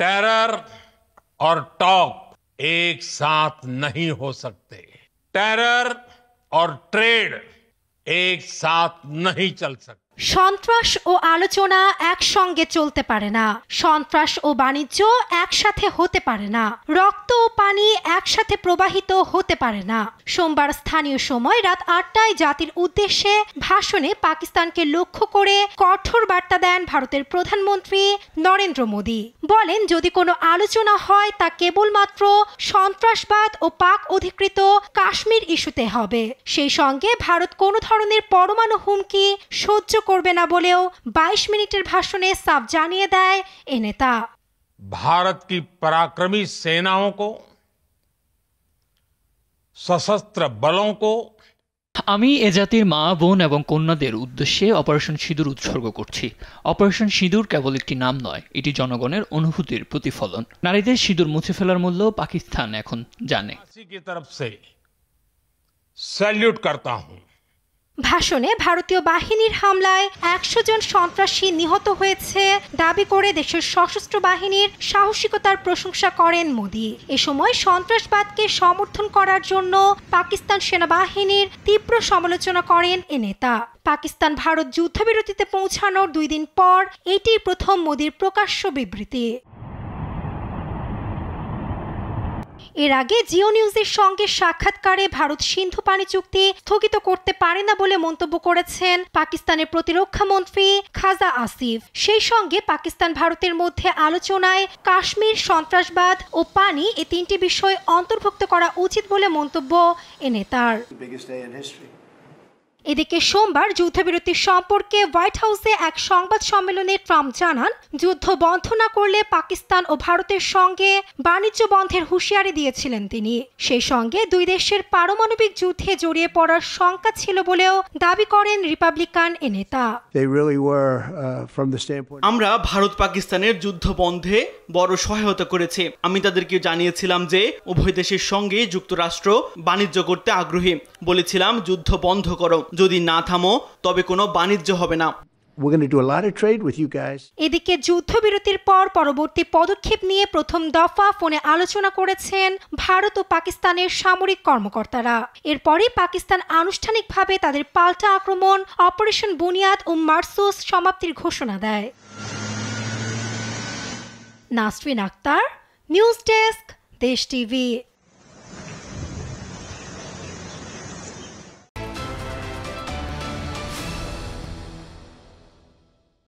Terror और talk एक साथ नहीं हो सकते। टेरर और ट्रेड एक साथ नहीं चल सकते। সন্ত্রাস ও আলোচনা একসঙ্গে চলতে পারে না। সন্ত্রাস ও বাণিজ্য একসাথে হতে পারে না। রক্ত ও পানি একসাথে প্রবাহিত হতে পারে না। সোমবার স্থানীয় সময় রাত ৮টায় জাতির উদ্দেশ্যে ভাষণে পাকিস্তানকে লক্ষ্য করে কঠোর বার্তা দেন ভারতের প্রধানমন্ত্রী নরেন্দ্র মোদী। বলেন, যদি কোনো আলোচনা হয় তা কেবলমাত্র সন্ত্রাসবাদ ও পাক অধিকৃত কাশ্মীর ইস্যুতে হবে। সেই সঙ্গে ভারত কোনো ধরনের পরমাণু হুমকি সহ্য করবে না বলেও 22 মিনিটের ভাষণে সাফ জানিয়ে দেয় এ নেতা। भारत की पराक्रमी सेनाओं को, सशस्त्र बलों को আমি এ জাতির মা বোন এবং কন্যাদের উদ্দেশ্যে অপারেশন সিঁদুর উৎসর্গ করছি। অপারেশন সিঁদুর কেবল একটি নাম নয়, এটি জনগণের অনুভূতির প্রতিফলন। নারীদের সিঁদুর মুছে ফেলার মূল্য পাকিস্তান এখন জানে। স্যালুট করতা হুঁ। ভাষণে ভারতীয় বাহিনীর হামলায় 100 জন সন্ত্রাসী নিহত হয়েছে দাবি করে দেশের সশস্ত্র বাহিনীর সাহসিকতার প্রশংসা করেন মোদী। এ সময় সন্ত্রাসবাদকে সমর্থন করার জন্য পাকিস্তান সেনাবাহিনীর তীব্র সমালোচনা করেন এ নেতা। পাকিস্তান ভারত যুদ্ধবিরতিতে পৌঁছানোর 2 দিন পর এটি প্রথম মোদীর প্রকাশ্য বিবৃতি। এর আগে জিও নিউজের সঙ্গে সাক্ষাৎকারে ভারত সিন্ধু পানি চুক্তি স্থগিত করতে পারে না বলে মন্তব্য করেছেন পাকিস্তানের প্রতিরক্ষা মন্ত্রী খাজা আসিফ। সেই সঙ্গে পাকিস্তান ভারতের মধ্যে আলোচনায় কাশ্মীর, সন্ত্রাসবাদ ও পানি এই 3টি বিষয় অন্তর্ভুক্ত করা উচিত বলে মন্তব্য এ নেতার। এদিকে সোমবার যুদ্ধবিরতি সম্পর্কে হোয়াইট হাউসে এক সংবাদ সম্মেলনে ট্রাম্প জানান, যুদ্ধ বন্ধ না করলে পাকিস্তান ও ভারতের সঙ্গে বাণিজ্য বন্ধের হুঁশিয়ারি দিয়েছিলেন তিনি। সেই সঙ্গে দুই দেশের পারমাণবিক যুদ্ধে জড়িয়ে পড়ার শঙ্কা ছিল বলেও দাবি করেন রিপাবলিকান এ নেতা। আমরা ভারত পাকিস্তানের যুদ্ধ বন্ধে বড় সহায়তা করেছি। আমি তাদেরকে জানিয়েছিলাম যে উভয় দেশের সঙ্গে যুক্তরাষ্ট্র বাণিজ্য করতে আগ্রহী। বলেছিলাম, যুদ্ধ বন্ধ করো, যদি না থামো তবে কোনো বাণিজ্য হবে না। এদিকে যুদ্ধবিরতির পর পরবর্তী পদক্ষেপ নিয়ে প্রথম দফা ফোনে আলোচনা করেছেন ভারত ও পাকিস্তানের সামরিক কর্মকর্তারা। এরপরই পাকিস্তান আনুষ্ঠানিকভাবে তাদের পাল্টা আক্রমণ অপারেশন বুনিয়াদ ও মারসুস সমাপ্তির ঘোষণা দেয়। নাসরিন আক্তার, নিউজ ডেস্ক, দেশ টিভি।